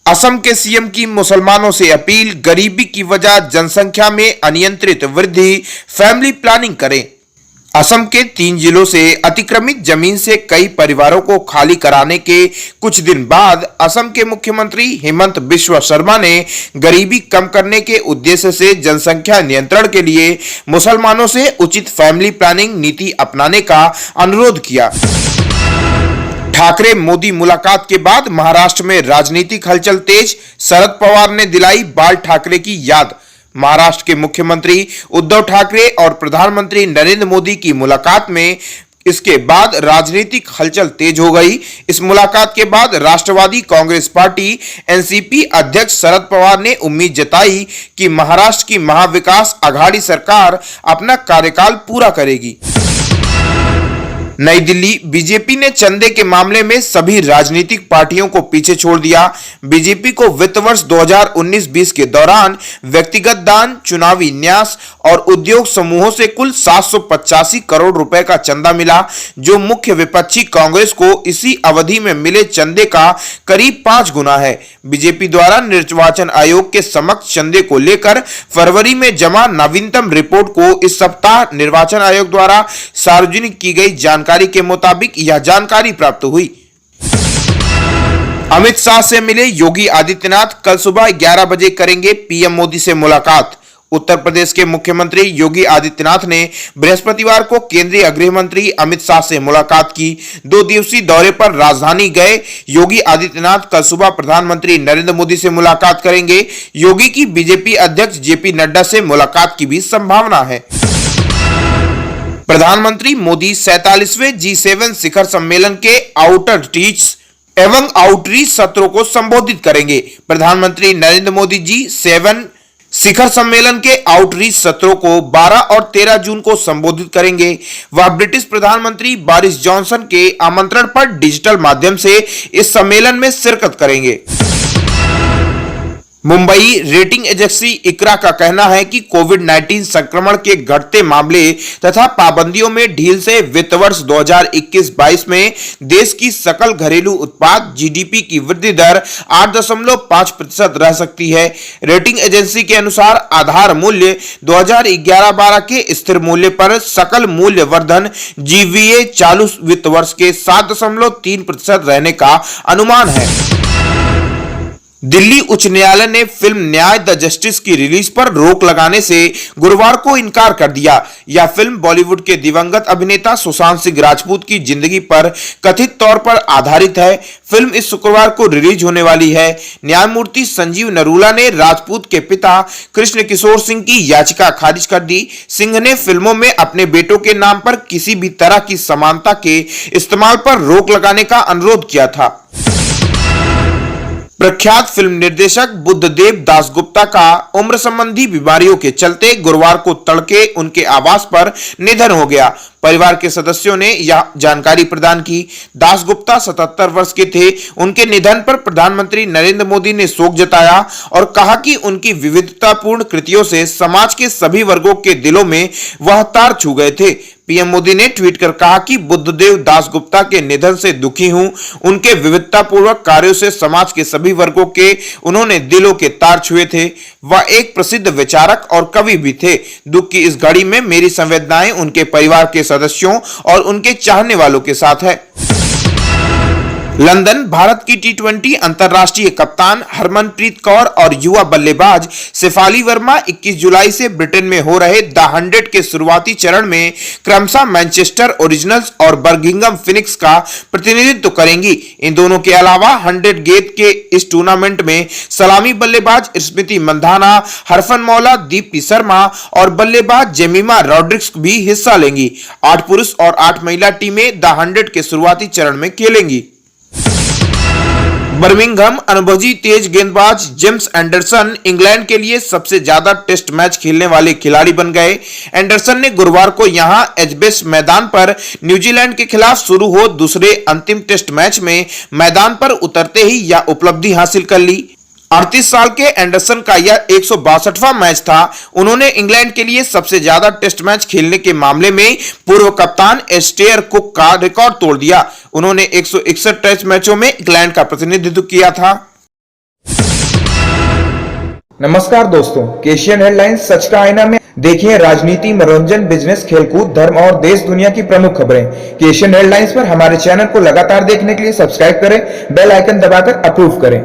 असम के सीएम की मुसलमानों से अपील, गरीबी की वजह जनसंख्या में अनियंत्रित वृद्धि, फैमिली प्लानिंग करें। असम के 3 जिलों से अतिक्रमित जमीन से कई परिवारों को खाली कराने के कुछ दिन बाद असम के मुख्यमंत्री हेमंत बिस्वा शर्मा ने गरीबी कम करने के उद्देश्य से जनसंख्या नियंत्रण के लिए मुसलमानों से उचित फैमिली प्लानिंग नीति अपनाने का अनुरोध किया। ठाकरे मोदी मुलाकात के बाद महाराष्ट्र में राजनीतिक हलचल तेज, शरद पवार ने दिलाई बाल ठाकरे की याद। महाराष्ट्र के मुख्यमंत्री उद्धव ठाकरे और प्रधानमंत्री नरेंद्र मोदी की मुलाकात में इसके बाद राजनीतिक हलचल तेज हो गई। इस मुलाकात के बाद राष्ट्रवादी कांग्रेस पार्टी एनसीपी अध्यक्ष शरद पवार ने उम्मीद जताई कि महाराष्ट्र की महाविकास आघाड़ी सरकार अपना कार्यकाल पूरा करेगी। नई दिल्ली, बीजेपी ने चंदे के मामले में सभी राजनीतिक पार्टियों को पीछे छोड़ दिया। बीजेपी को वित्त वर्ष 2019-20 के दौरान व्यक्तिगत दान, चुनावी न्यास और उद्योग समूहों से कुल 785 करोड़ रुपए का चंदा मिला, जो मुख्य विपक्षी कांग्रेस को इसी अवधि में मिले चंदे का करीब 5 गुना है। बीजेपी द्वारा निर्वाचन आयोग के समक्ष चंदे को लेकर फरवरी में जमा नवीनतम रिपोर्ट को इस सप्ताह निर्वाचन आयोग द्वारा सार्वजनिक की गई जानकारी के मुताबिक यह जानकारी प्राप्त हुई। अमित शाह से मिले योगी आदित्यनाथ, कल सुबह 11 बजे करेंगे पीएम मोदी से मुलाकात। उत्तर प्रदेश के मुख्यमंत्री योगी आदित्यनाथ ने बृहस्पतिवार को केंद्रीय गृह मंत्री अमित शाह से मुलाकात की। 2 दिवसीय दौरे पर राजधानी गए योगी आदित्यनाथ कल सुबह प्रधानमंत्री नरेंद्र मोदी से मुलाकात करेंगे। योगी की बीजेपी अध्यक्ष जेपी नड्डा से मुलाकात की भी संभावना है। प्रधानमंत्री मोदी 47वें G7 शिखर सम्मेलन के आउटरीच एवं आउटरीच सत्रों को संबोधित करेंगे। प्रधानमंत्री नरेंद्र मोदी G7 शिखर सम्मेलन के आउटरीच सत्रों को 12 और 13 जून को संबोधित करेंगे। वह ब्रिटिश प्रधानमंत्री बोरिस जॉनसन के आमंत्रण पर डिजिटल माध्यम से इस सम्मेलन में शिरकत करेंगे। मुंबई रेटिंग एजेंसी इकरा का कहना है कि कोविड-19 संक्रमण के घटते मामले तथा पाबंदियों में ढील से वित्त वर्ष 2021-22 में देश की सकल घरेलू उत्पाद जीडीपी की वृद्धि दर 8.5% रह सकती है। रेटिंग एजेंसी के अनुसार आधार मूल्य 2011-12 के स्थिर मूल्य पर सकल मूल्य वर्धन जीवीए चालू वित्त वर्ष के 7.3% रहने का अनुमान है। दिल्ली उच्च न्यायालय ने फिल्म न्याय द जस्टिस की रिलीज पर रोक लगाने से गुरुवार को इनकार कर दिया। यह फिल्म बॉलीवुड के दिवंगत अभिनेता सुशांत सिंह राजपूत की जिंदगी पर कथित तौर पर आधारित है। फिल्म इस शुक्रवार को रिलीज होने वाली है। न्यायमूर्ति संजीव नरूला ने राजपूत के पिता कृष्ण किशोर सिंह की याचिका खारिज कर दी। सिंह ने फिल्मों में अपने बेटों के नाम पर किसी भी तरह की समानता के इस्तेमाल पर रोक लगाने का अनुरोध किया था। प्रख्यात फिल्म निर्देशक बुद्धदेव दासगुप्ता का उम्र संबंधी बीमारियों के चलते गुरुवार को तड़के उनके आवास पर निधन हो गया। परिवार के सदस्यों ने यह जानकारी प्रदान की। दासगुप्ता 77 वर्ष के थे। उनके निधन पर प्रधानमंत्री नरेंद्र मोदी ने शोक जताया और कहा कि उनकी विविधतापूर्ण कृतियों से समाज के सभी वर्गों के दिलों में वह तार छू गए थे। पीएम मोदी ने ट्वीट कर कहा कि बुद्धदेव दासगुप्ता के निधन से दुखी हूं। उनके विविधतापूर्वक कार्यों से समाज के सभी वर्गों के उन्होंने दिलों के तार छुए थे। वह एक प्रसिद्ध विचारक और कवि भी थे। दुख की इस घड़ी में मेरी संवेदनाएं उनके परिवार के सदस्यों और उनके चाहने वालों के साथ है। लंदन, भारत की T20 अंतरराष्ट्रीय कप्तान हरमनप्रीत कौर और युवा बल्लेबाज शेफाली वर्मा 21 जुलाई से ब्रिटेन में हो रहे द 100 के शुरुआती चरण में क्रमशः मैनचेस्टर ओरिजिनल्स और बर्मिंघम फिनिक्स का प्रतिनिधित्व करेंगी। इन दोनों के अलावा 100 गेंद के इस टूर्नामेंट में सलामी बल्लेबाज स्मृति मंधाना, हरफनमौला दीप्ति शर्मा और बल्लेबाज जेमिमा रॉड्रिक्स भी हिस्सा लेंगी। 8 पुरुष और 8 महिला टीमें द 100 के शुरुआती चरण में खेलेंगी। बर्मिंघम अनुभवी तेज गेंदबाज जेम्स एंडरसन इंग्लैंड के लिए सबसे ज्यादा टेस्ट मैच खेलने वाले खिलाड़ी बन गए। एंडरसन ने गुरुवार को यहां एजबेस मैदान पर न्यूजीलैंड के खिलाफ शुरू हो दूसरे अंतिम टेस्ट मैच में मैदान पर उतरते ही यह उपलब्धि हासिल कर ली। 38 साल के एंडरसन का यह 162वां मैच था। उन्होंने इंग्लैंड के लिए सबसे ज्यादा टेस्ट मैच खेलने के मामले में पूर्व कप्तान एस्टेयर कुक का रिकॉर्ड तोड़ दिया। उन्होंने 161 टेस्ट मैचों में इंग्लैंड का प्रतिनिधित्व किया था। नमस्कार दोस्तों, केशियन हेडलाइंस सच का आईना में देखिए राजनीति, मनोरंजन, बिजनेस, खेलकूद, धर्म और देश दुनिया की प्रमुख खबरें। केशियन हेडलाइंस पर हमारे चैनल को लगातार देखने के लिए सब्सक्राइब करें, बेल आइकन दबाकर अप्रूव करें।